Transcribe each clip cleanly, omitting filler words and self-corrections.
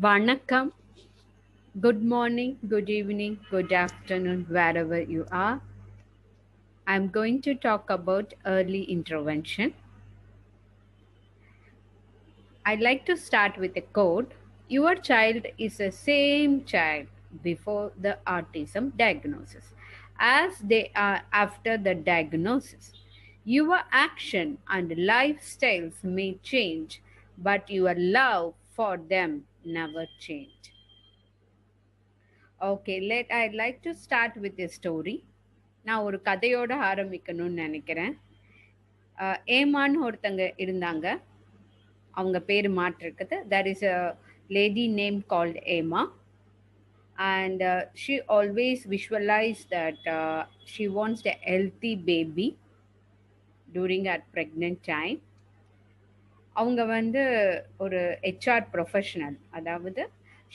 Vanakkam, good morning, good evening, good afternoon, wherever you are. I'm going to talk about early intervention. I'd like to start with a quote. Your child is the same child before the autism diagnosis as they are after the diagnosis. Your action and lifestyles may change, but your love for them never change. Okay, I'd like to start with a story. நான் ஒரு கதையோட ஆரம்பிக்கணும்னு நினைக்கிறேன். ஏமான்னு ஒருத்தங்க இருந்தாங்க. அவங்க பேரு மாற்றிருக்குது. There is a lady named called Emma, and she always visualized that she wants a healthy baby during her pregnant time. அவங்க வந்து ஒரு HR ப்ரொஃபஷனல். அதாவது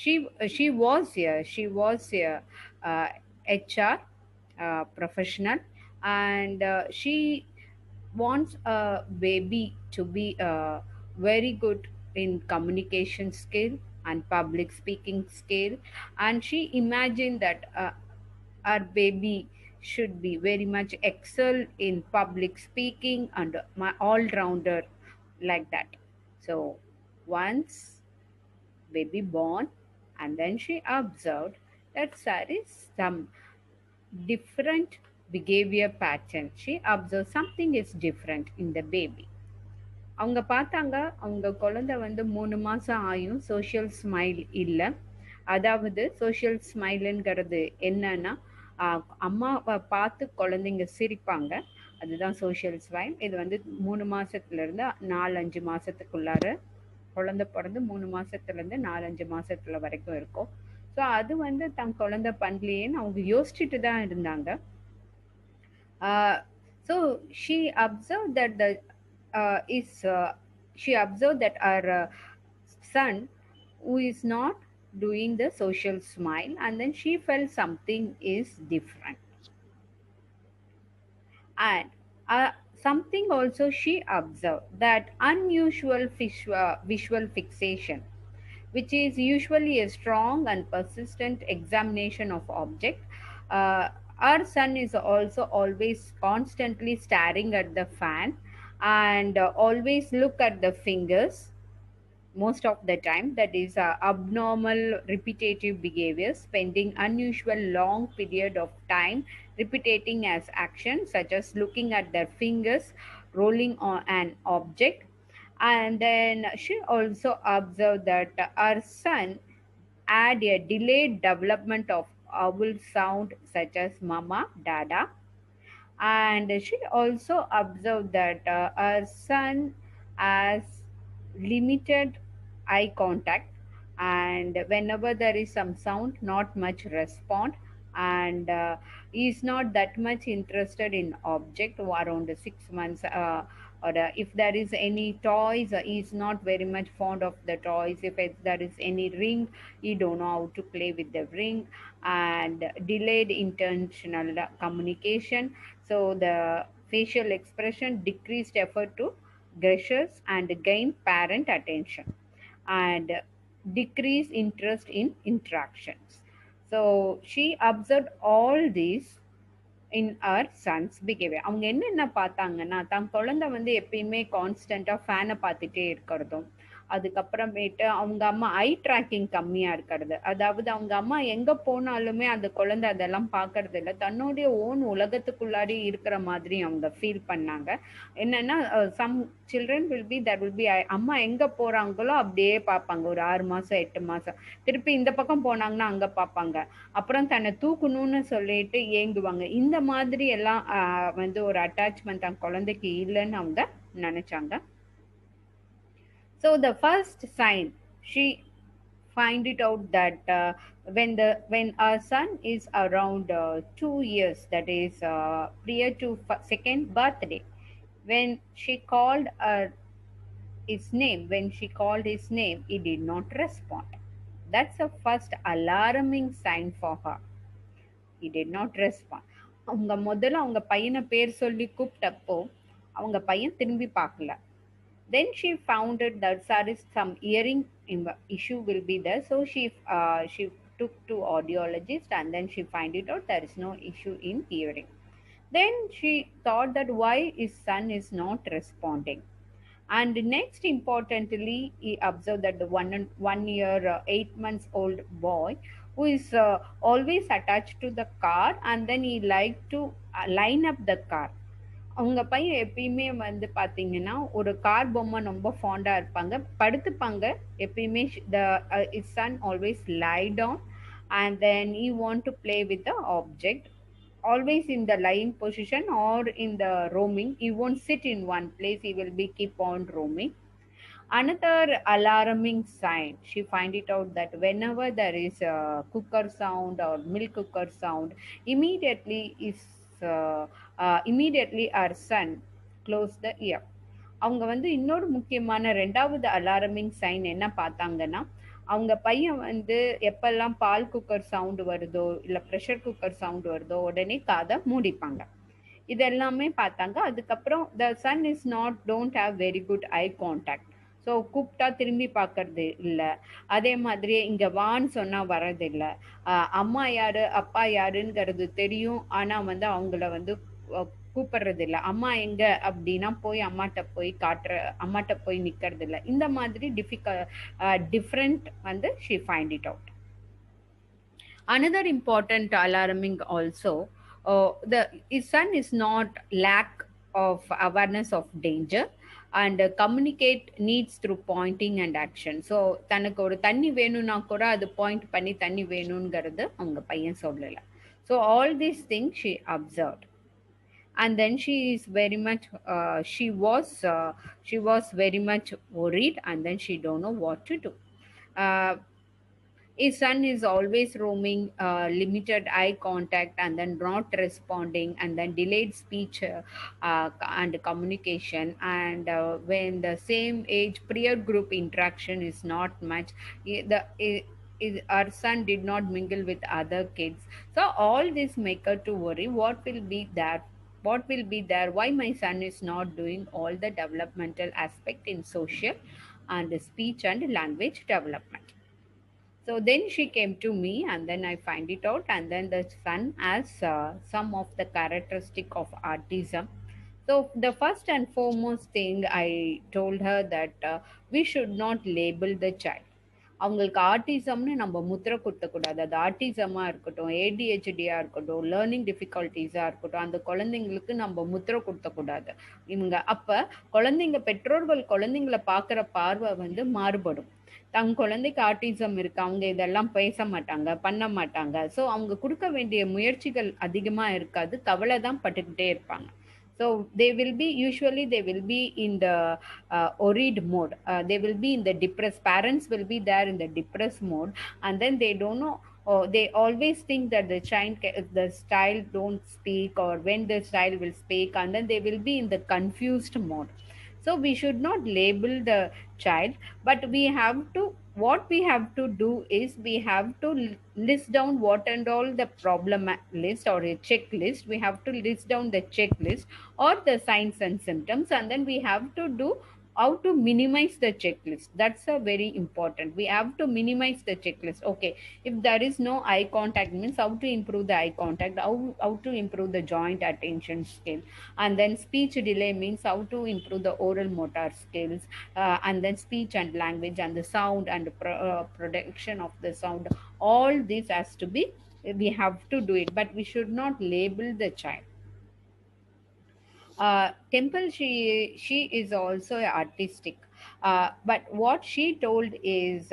she she was here she was a HR professional, and she wants a baby to be very good in communication skill and public speaking skill, and she imagined that our baby should be very much excel in public speaking and all rounder like that. So once baby born, and then she observed that there is some different behavior pattern. She observed something is different in the baby. அவங்க பார்த்தாங்க, அவங்க குழந்தை வந்து 3 மாசம் ஆயும் social smile இல்ல. அதாவது social ஸ்மைல்ங்கிறது என்னன்னா, அம்மாவ பார்த்து குழந்தைங்க சிரிப்பாங்க. அதுதான் சோஷியல் ஸ்மைல். இது வந்து 3 மாசத்துலேருந்து 4, 5 மாசத்துக்குள்ளார குழந்தை பிறந்து 3 மாசத்துலேருந்து 4, 5 மாசத்துல வரைக்கும் இருக்கும். ஸோ அது வந்து தன் குழந்தை பண்ணலையேன்னு அவங்க யோசிச்சுட்டு தான் இருந்தாங்க. So she observed that the is she observed that our son who is not doing the social smile, and then she felt something is different. And something also she observed that unusual visual fixation, which is usually a strong and persistent examination of object. Uh, our son is also always constantly staring at the fan, and always look at the fingers most of the time. That is abnormal repetitive behavior, spending unusual long period of time repeating as action, such as looking at their fingers, rolling on an object. And then she also observed that our son had a delayed development of vowel sound such as mama, dada. And she also observed that our son has limited eye contact, and whenever there is some sound not much respond, and he is not that much interested in object around 6 months, or if there is any toys, he is not very much fond of the toys. If there is any ring, he don't know how to play with the ring. And delayed intentional communication, so the facial expression decreased effort to gestures and gain parent attention, and decrease interest in interactions. So she observed all these in our son's behavior. அவங்க என்னென்ன பார்த்தாங்கன்னா, தன் குழந்தை வந்து எப்பயுமே கான்ஸ்டன்டா ஃபேனை பார்த்துட்டே இருக்கிறதும், அதுக்கப்புறமேட்டு அவங்க அம்மா ஐ ட்ராக்கிங் கம்மியா இருக்கிறது. அதாவது அவங்க அம்மா எங்க போனாலுமே அந்த குழந்தை அதெல்லாம் பார்க்கறது இல்ல. தன்னுடைய ஓன் உலகத்துக்குள்ளாடி இருக்கிற மாதிரி அவங்க ஃபீல் பண்ணாங்க. என்னன்னா, some children will be that will be அம்மா எங்க போறாங்களோ அப்படியே பார்ப்பாங்க. ஒரு 6 மாசம், 8 மாசம். திருப்பி இந்த பக்கம் போனாங்கன்னா அங்க பார்ப்பாங்க. அப்புறம் தன்னை தூக்கணும்னு சொல்லிட்டு ஏங்குவாங்க. இந்த மாதிரி எல்லாம் வந்து ஒரு அட்டாச்மெண்ட் தன் குழந்தைக்கு இல்லைன்னு அவங்க நினைச்சாங்க. So the first sign she find it out that when our son is around 2 years, that is prior to second birthday, when she called his name, he did not respond. That's the first alarming sign for her. He did not respond. அவங்க முதல்ல அவங்க பையனை பேர் சொல்லி கூப்பிட்டப்போ அவங்க பையன் திரும்பி பார்க்கல. Then she found it that there is some hearing issue will be there, so she took to audiologist, and then she find it out there is no issue in hearing. Then she thought that why his son is not responding. And next, importantly, he observed that the 1 year, 8 months old boy who is always attached to the car, and then he like to line up the car. அவங்க பையன் எப்பயுமே வந்து பார்த்தீங்கன்னா, ஒரு car பொம்மை ரொம்ப Fonda இருப்பாங்க. படுத்துப்பாங்க எப்பயுமே. The his son always lie down and then he want to play with the object. Always in the lying position or in the roaming. He won't sit in one place. He will be keep on roaming. Another alarming sign, she find it out that whenever there is a cooker sound or milk cooker sound, immediately immediately our son close the ear. அவங்க வந்து இன்னொரு முக்கியமான ரெண்டாவது alarming sign என்ன பார்த்தாங்கன்னா, அவங்க பையன் வந்து எப்பெல்லாம் பால் குக்கர் சவுண்ட் வருதோ இல்ல ப்ரெஷர் குக்கர் சவுண்ட் வருதோ உடனே காதை மூடிப்பாங்க. இதெல்லாமே பார்த்தாங்க. அதுக்கப்புறம் the son is not don't have very good eye contact. So கூப்பிட்டா திரும்பி பார்க்கறது இல்லை. அதே மாதிரி இங்கே வான்னு சொன்னால் வரதில்லை. அம்மா யாரு அப்பா யாருங்கிறது தெரியும், ஆனால் வந்து அவங்கள வந்து கூப்பிடுறது இல்லை. அம்மா எங்க அப்படின்னா போய் அம்மாட்ட போய் காட்டுற, அம்மாட்ட போய் நிற்கிறது இல்லை. இந்த மாதிரி டிஃப்ரெண்ட் வந்து she find it out. Another important alarming also, the his son is not lack of awareness of danger and communicate needs through pointing and action. So தனக்கு ஒரு தண்ணி வேணும்னா கூட அது பாயிண்ட் பண்ணி தண்ணி வேணுங்கிறது அவங்க பையன் சொல்லல. So all these things she observed, and then she is very much she was very much worried, and then she don't know what to do. uh, his son is always roaming, limited eye contact, and then not responding, and then delayed speech and communication. And when the same age peer group interaction is not much, our son did not mingle with other kids. So all this make her to worry. What will be that? What will be there? Why my son is not doing all the developmental aspect in social and speech and language development? So then she came to me, and then I find it out, and then the son has some of the characteristic of autism. So the first and foremost thing I told her that we should not label the child. அவங்களுக்கு ஆட்டிசம்னு நம்ம முத்திரை குத்தக்கூடாது. அது ஆட்டிசமாக இருக்கட்டும், ஏடிஹெச்டியாக இருக்கட்டும், learning டிஃபிகல்ட்டிஸாக இருக்கட்டும், அந்த குழந்தைங்களுக்கு நம்ம முத்திரை குத்தக்கூடாது. இவங்க அப்போ குழந்தைங்க பெற்றோர்கள் குழந்தைங்கள பார்க்குற பார்வை வந்து மாறுபடும். குழந்தைக்கு ஆட்டிசம் இருக்கு, அவங்க இதெல்லாம் பேச மாட்டாங்க, பண்ண மாட்டாங்க. ஸோ அவங்க கொடுக்க வேண்டிய முயற்சிகள் அதிகமாக இருக்காது, கவலை தான் பட்டுக்கிட்டே இருப்பாங்க. So they will be usually they will be in the worried mode. They will be in the depressed. Parents will be there in the depressed mode, and then they don't know. They always think that the child don't speak, or when the child will speak, and then they will be in the confused mode. So we should not label the child, but we have to, what we have to do is we have to list down what and all the problem list or a checklist. We have to list down the checklist or the signs and symptoms, and then we have to do how to minimize the checklist. That's a very important. We have to minimize the checklist. Okay, if there is no eye contact, means how to improve the eye contact, how to improve the joint attention skill, and then speech delay means how to improve the oral motor skills, and then speech and language and the sound and production of the sound. All this has to be, we have to do it, but we should not label the child. Temple, she is also artistic, but what she told is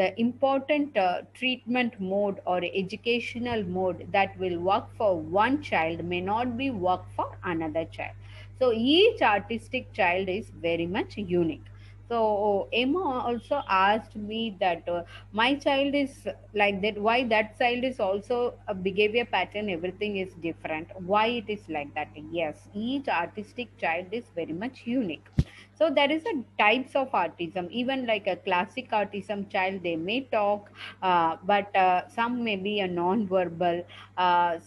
the important treatment mode or educational mode that will work for one child may not be work for another child. So each artistic child is very much unique. So Emma also asked me that my child is like that. Why that child is also a behavior pattern? Everything is different. Why it is like that? Yes, each artistic child is very much unique. So there is a types of autism. Even like a classic autism child, they may talk, but some may be a non-verbal.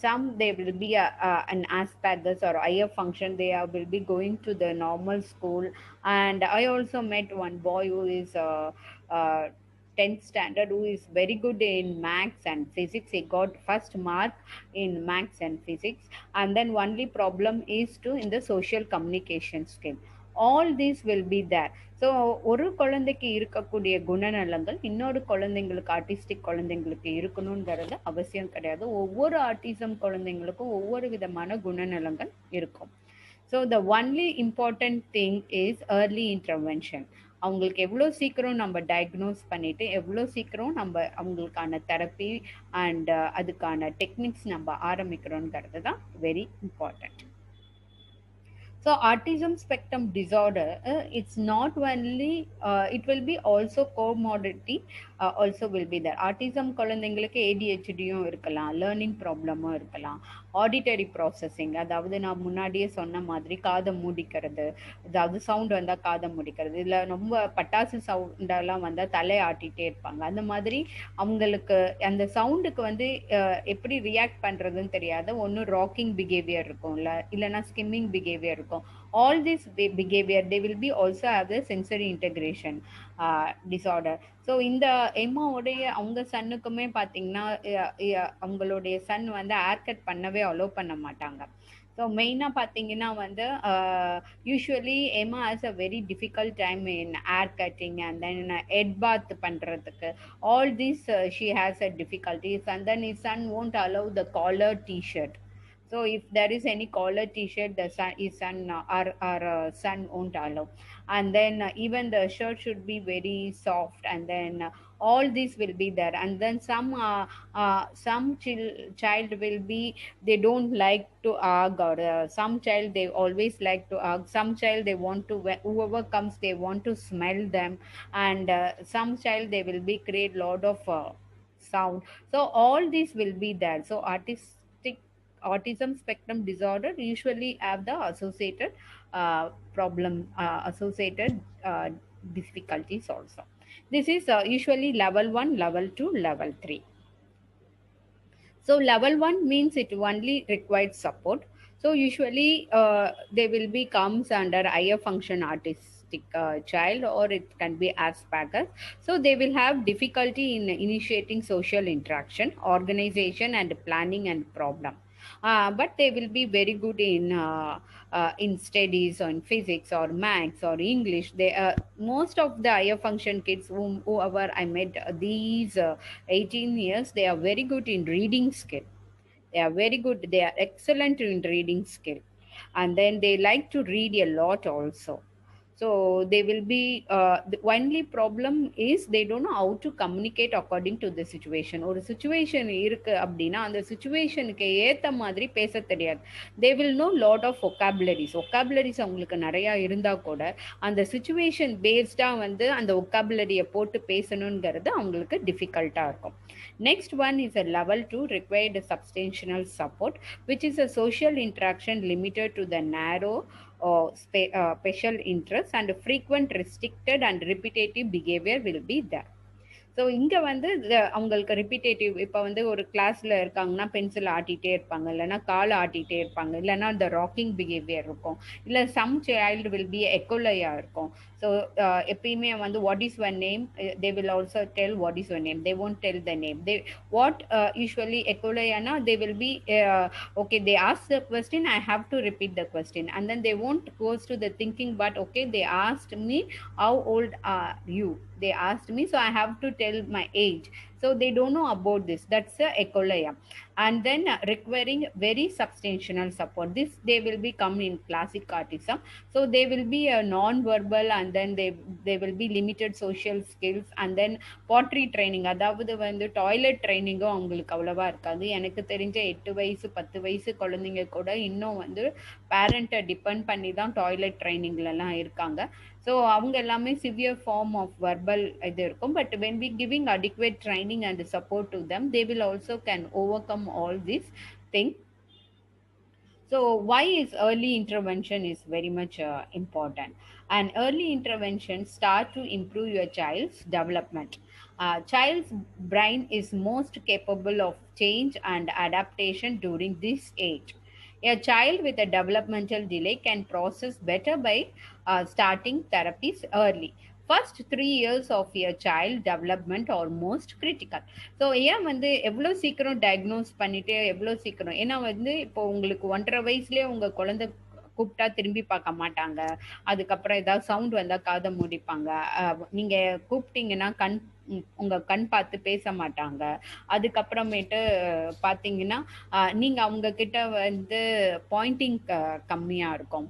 Some they will be an Asperger's or higher function. They will be going to the normal school. And I also met one boy who is uh, 10th standard, who is very good in maths and physics. He got first mark in maths and physics. And then only problem is to in the social communication skill. All these will be there. So ஒரு குழந்தைக்கு இருக்கக்கூடிய குணநலங்கள் இன்னொரு குழந்தைங்களுக்கு, artistic குழந்தைங்களுக்கு இருக்கணுங்கிறது அவசியம் கிடையாது. ஒவ்வொரு ஆர்டிசம் குழந்தைங்களுக்கும் ஒவ்வொரு விதமான குணநலங்கள் இருக்கும். So the only important thing is early intervention. அவங்களுக்கு எவ்வளோ சீக்கிரம் நம்ம டயக்னோஸ் பண்ணிட்டு எவ்வளோ சீக்கிரம் நம்ம அவங்களுக்கான தெரப்பி அண்ட் அதுக்கான டெக்னிக்ஸ் நம்ம ஆரம்பிக்கிறோங்கிறது தான் very important. So autism spectrum disorder, it's not only, it will be also comorbidity, also will be there. Autism குழந்தைங்களுக்கு ADHDயும் இருக்கலாம், லேர்னிங் ப்ராப்ளமும் இருக்கலாம், ஆடிட்டரி ப்ராசஸிங், அதாவது நான் முன்னாடியே சொன்ன மாதிரி காதை மூடிக்கிறது, அதாவது சவுண்ட் வந்தால் காதை மூடிக்கிறது, இல்லை ரொம்ப பட்டாசு சவுண்டெல்லாம் வந்தால் தலை ஆட்டிகிட்டே இருப்பாங்க. அந்த மாதிரி அவங்களுக்கு அந்த சவுண்டுக்கு வந்து எப்படி ரியாக்ட் பண்ணுறதுன்னு தெரியாது. ஒன்று ராக்கிங் பிஹேவியர் இருக்கும், இல்லைன்னா ஸ்கிம்மிங் பிஹேவியர் இருக்கும். All this behavior, they will be also have the sensory integration disorder. So இந்த எம்மாவுடைய அவங்க சன்னுக்குமே பார்த்தீங்கன்னா அவங்களுடைய சன் வந்து ஹேர் கட் பண்ணவே அலோவ் பண்ண மாட்டாங்க. ஸோ மெயினாக பார்த்தீங்கன்னா வந்து usually Emma has a very difficult time in hair cutting and then head bath பண்ணுறதுக்கு. All these she has a difficulties and then is son won't allow the collar t-shirt. So if there is any collar t-shirt, the son our son won't allow. And then even the shirt should be very soft, and then all these will be there. And then some child will be, they don't like to hug, or some child they always like to hug. Some child they want to, whoever comes they want to smell them. And some child they will be create lot of sound. So all these will be there. So artistic autism spectrum disorder usually have the associated problem, associated difficulties also. This is usually level 1, level 2, level 3. So level 1 means it only requires support. So usually they will be comes under higher function autistic child, or it can be Asperger's. So they will have difficulty in initiating social interaction, organization and planning and problem. But they will be very good in studies on physics or maths or English. They most of the higher function kids whoever I met these 18 years, they are very good in reading skill. They are very good, they are excellent in reading skill. And then they like to read a lot also. So they will be the only problem is they don't know how to communicate according to the situation. ஒரு situation இருக்கு அப்படின்னா அந்த சுச்சுவேஷனுக்கு ஏற்ற மாதிரி பேச தெரியாது. They will know lot of vocabularies அவங்களுக்கு நிறையா இருந்தால் கூட அந்த சுச்சுவேஷன் பேஸ்டாக வந்து அந்த ஒக்காபுலரியை போட்டு பேசணுங்கிறது அவங்களுக்கு டிஃபிகல்ட்டாக இருக்கும். Next one is a level 2 required substantial support, which is a social interaction limited to the narrow special interest, and frequent restricted and repetitive behavior will be there. So இங்கே வந்து அவங்களுக்கு ரிப்பீட்டேட்டிவ், இப்போ வந்து ஒரு கிளாஸில் இருக்காங்கன்னா பென்சில் ஆட்டிகிட்டே இருப்பாங்க, இல்லைன்னா காலை ஆட்டிகிட்டே இருப்பாங்க, இல்லைன்னா அந்த ராக்கிங் பிஹேவியர் இருக்கும், இல்லை சம் சைல்டு வில் பி எக்கோலையாக இருக்கும். ஸோ எப்பயுமே வந்து what is your name, they will also del what is your name, they won't tell the name. They what usually echolayana, they will be okay, they ask the question, I have to repeat the question, and then they won't goes to the thinking, but okay, they asked me how old are you, they asked me, so I have to tell my age. So they don't know about this. That's a echolaya. And then requiring very substantial support. This they will be come in classic autism. So they will be a non-verbal, and then they will be limited social skills, and then pottery training, அதாவது வந்து toilet ட்ரைனிங்கும் அவங்களுக்கு அவ்வளவா இருக்காது. எனக்கு தெரிஞ்ச 8 வயசு 10 வயசு குழந்தைங்க கூட இன்னும் வந்து பேரண்ட்டை டிபெண்ட் பண்ணி தான் டாய்லெட் ட்ரைனிங்லலாம் இருக்காங்க. ஸோ அவங்க எல்லாமே சிவியர் ஃபார்ம் ஆஃப் வெர்பல் இது இருக்கும். But when we giving adequate training and support to them, they will also can overcome all this thing. So why is early intervention is very much important? And early intervention start to improve your child's development. Child's brain is most capable of change and adaptation during this age. A child with a developmental delay can process better by starting therapies early. First 3 years of your child development are most critical. So ஏன் வந்து எவ்வளோ சீக்கிரம் diagnose பண்ணிட்டு எவ்வளோ சீக்கிரம், ஏன்னா வந்து இப்போ உங்களுக்கு 1.5 வயசுலயே உங்க குழந்தை கூப்பிட்டா திரும்பி பார்க்க மாட்டாங்க. அதுக்கப்புறம் ஏதாவது சவுண்ட் வந்தா காதை மூடிப்பாங்க. நீங்க கூப்பிட்டீங்கன்னா உங்க கண் பார்த்து பேச மாட்டாங்க. அதுக்கப்புறமேட்டு பார்த்தீங்கன்னா, நீங்க அவங்க கிட்ட வந்து பாயிண்டிங் கம்மியா இருக்கும்.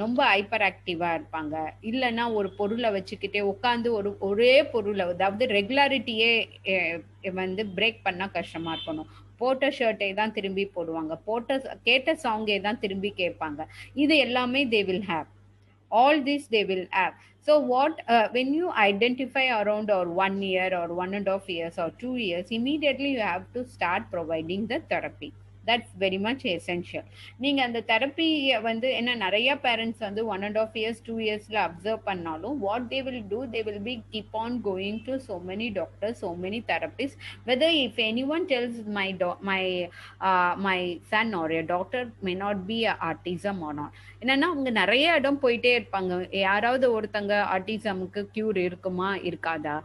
ரொம்ப ஹைப்பர் ஆக்டிவா இருப்பாங்க. இல்லன்னா ஒரு பொருள வச்சுக்கிட்டே உட்கார்ந்து ஒரே பொருள, அதாவது ரெகுலாரிட்டியே வந்து பிரேக் பண்ணா கஷ்டமா இருக்கணும். போட்ட ஷர்ட்டை தான் திரும்பி போடுவாங்க. கேட்ட சாங்கே தான் திரும்பி கேட்பாங்க. இது எல்லாமே they will have. All this they will have. So what, when you identify around or 1 year or 1.5 years or 2 years, immediately you have to start providing the therapy. That's very much essential. நீங்க அந்த therapy வந்து என்ன, நிறைய parents வந்து 1.5 years 2 yearsல observe பண்ணாலும் what they will do, they will be keep on going to so many doctors, so many therapists. Whether if anyone tells my son or a daughter may not be a autism or not, என்னன்னா அவங்க நிறைய இடம் போயிட்டே இருப்பாங்க. யாராவது ஒருத்தங்க ஆட்டிசமுக்கு cure இருக்குமா இருக்காதா,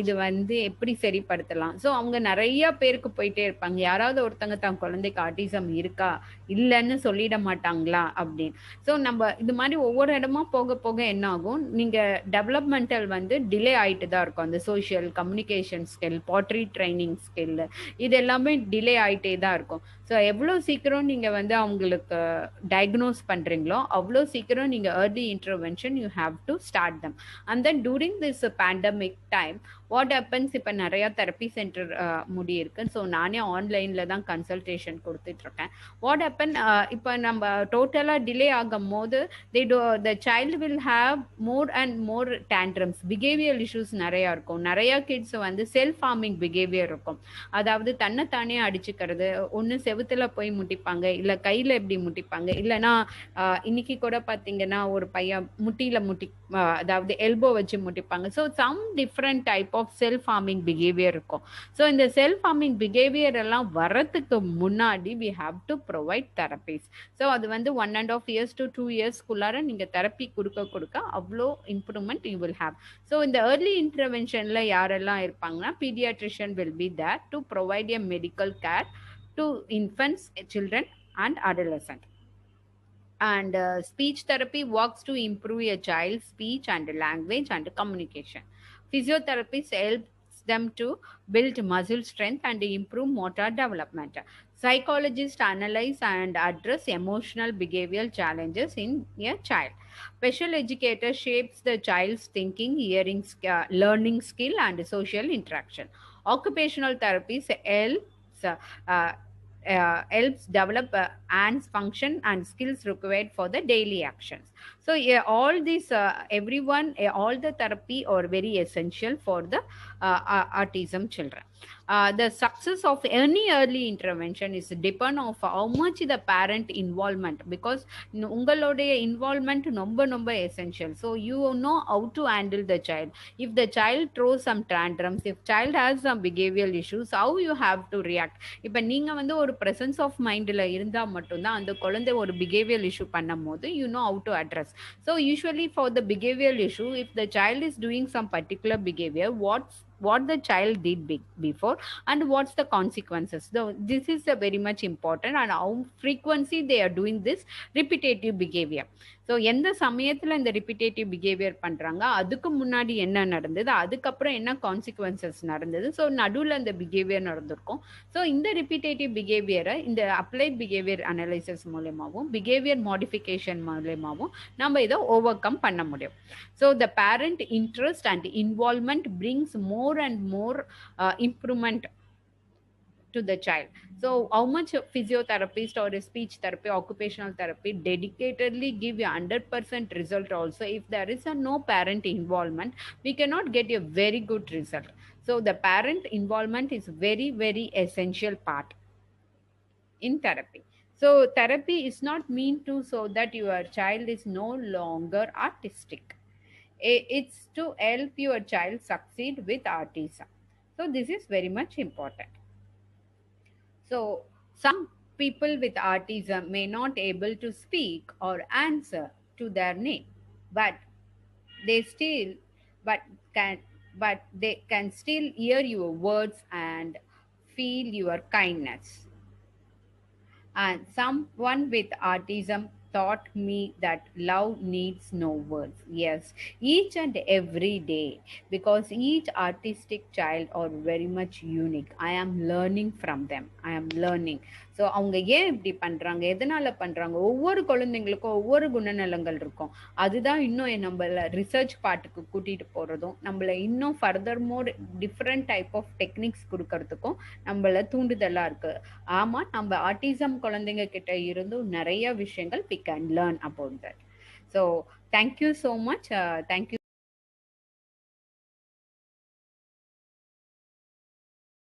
இது வந்து எப்படி சரிப்படுத்தலாம், ஸோ அவங்க நிறைய பேருக்கு போயிட்டே இருப்பாங்க. யாராவது ஒருத்தங்க தன் குழந்தைக்கு ஆட்டிசம் இருக்கா இல்லைன்னு சொல்லிட மாட்டாங்களா அப்படின்னு. ஸோ நம்ம இது மாதிரி ஒவ்வொரு இடமா போக போக என்ன ஆகும், நீங்க டெவலப்மெண்டல் வந்து டிலே ஆயிட்டு தான் இருக்கும். அந்த social communication skill, பாட்ரி training skill, இது எல்லாமே டிலே ஆயிட்டே தான் இருக்கும். ஸோ எவ்வளோ சீக்கிரம் நீங்கள் வந்து அவங்களுக்கு டயக்னோஸ் பண்ணுறீங்களோ அவ்வளோ சீக்கிரம் நீங்கள் early intervention you have to start them. And then touring this pandemic time what happens, இப்போ நிறையா தெரப்பி சென்டர் முடி இருக்கு. ஸோ நானே ஆன்லைனில் தான் கன்சல்டேஷன் கொடுத்துட்ருக்கேன். வாட் ஹேப்பன், இப்போ நம்ம டோட்டலாக டிலே ஆகும் போது the child will have more and more tantrums, behaviour issues நிறையா இருக்கும். நிறையா கிட்ஸ் வந்து செல்ஃப் ஹார்மிங் பிஹேவியர் இருக்கும். அதாவது தன்னைத்தானே அடிச்சுக்கிறது, ஒன்று செவுத்துல போய் முட்டிப்பாங்க, இல்லை கையில் எப்படி முட்டிப்பாங்க, இல்லைன்னா இன்னைக்கு கூட பார்த்தீங்கன்னா ஒரு பையன் முட்டியில் அதாவது எல்போ வச்சு முட்டிப்பாங்க. So some different type of self harming behaviour இருக்கும். ஸோ இந்த செல்ஃப் ஹார்மிங் பிஹேவியர் எல்லாம் வரத்துக்கு முன்னாடி we have to provide therapies. So அது வந்து 1.5 years to 2 yearsக்குள்ளார நீங்கள் தெரப்பி கொடுக்க அவ்வளோ improvement you will have. So இந்த ஏர்லி இன்டர்வென்ஷனில் யாரெல்லாம் இருப்பாங்கன்னா, paediatrician will be there to provide a medical care to infants, children and adolescent. And speech therapy works to improve a child's speech and language and communication. Physiotherapist helps them to build muscle strength and improve motor development. Psychologists analyze and address emotional behavioral challenges in a child. Special educator shapes the child's thinking, hearing, learning skill and social interaction. Occupational therapist helps develop hands function and skills required for the daily actions. So yeah, all these all the therapy are very essential for the autism children. The success of any early intervention is depend of how much the parent involvement, because உங்களுடைய involvement ரொம்ப essential. So you know how to handle the child. If the child throws some tantrums, if child has some behavioral issues, how you have to react. இப்போ நீங்க வந்து ஒரு presence of mindல இருந்தா மட்டும்தான் அந்த குழந்தை ஒரு behavioral issue பண்ணும் போது you know how to address. So usually for the behavioral issue, if the child is doing some particular behavior, what the child did before and what's the consequences. So this is a very much important, and how frequency they are doing this repetitive behavior. So எந்த சமயத்தில் இந்த repetitive behaviour பண்ணுறாங்க, அதுக்கு முன்னாடி என்ன நடந்தது, அதுக்கப்புறம் என்ன கான்சிக்வன்சஸ் நடந்தது, ஸோ நடுவில் அந்த பிஹேவியர் நடந்திருக்கும். ஸோ இந்த ரிப்பிட்டேட்டிவ் பிஹேவியரை இந்த அப்ளைட் பிஹேவியர் அனலைசிஸ் மூலயமாவும் பிஹேவியர் மாடிஃபிகேஷன் மூலயமாவும் நம்ம இதை ஓவர் கம் பண்ண முடியும். So the parent interest and involvement brings more and more improvement to the child. So how much a physiotherapist or a speech therapy, occupational therapy dedicatedly give a 100% result also, if there is a no parent involvement, we cannot get a very good result. So the parent involvement is very essential part in therapy. So therapy is not mean to so that your child is no longer artistic. It's to help your child succeed with autism. So this is very much important. So some people with autism may not able to speak or answer to their name, but they still but can but they can still hear your words and feel your kindness. And someone with autism taught me that love needs no words. Yes, each and every day, because each artistic child are very much unique. I am learning from them. I am learning. So அவங்க ஏன் இப்படி பண்றாங்க, எதனால பண்றாங்க, ஒவ்வொரு குழந்தைங்களுக்கும் ஒவ்வொரு குணநலங்கள் இருக்கும். அதுதான் இன்னும் நம்மள ரிசர்ச் பார்ட்டுக்கு கூட்டிட்டு போறதும், நம்மள இன்னும் further more different type of techniques கொடுக்கறதுக்கும் நம்மள தூண்டுதலா இருக்கு. ஆமா, நம்ம ஆட்டிசம் குழந்தைங்க கிட்ட இருந்தும் நிறைய விஷயங்கள் we can learn about that. So thank you so much. Thank you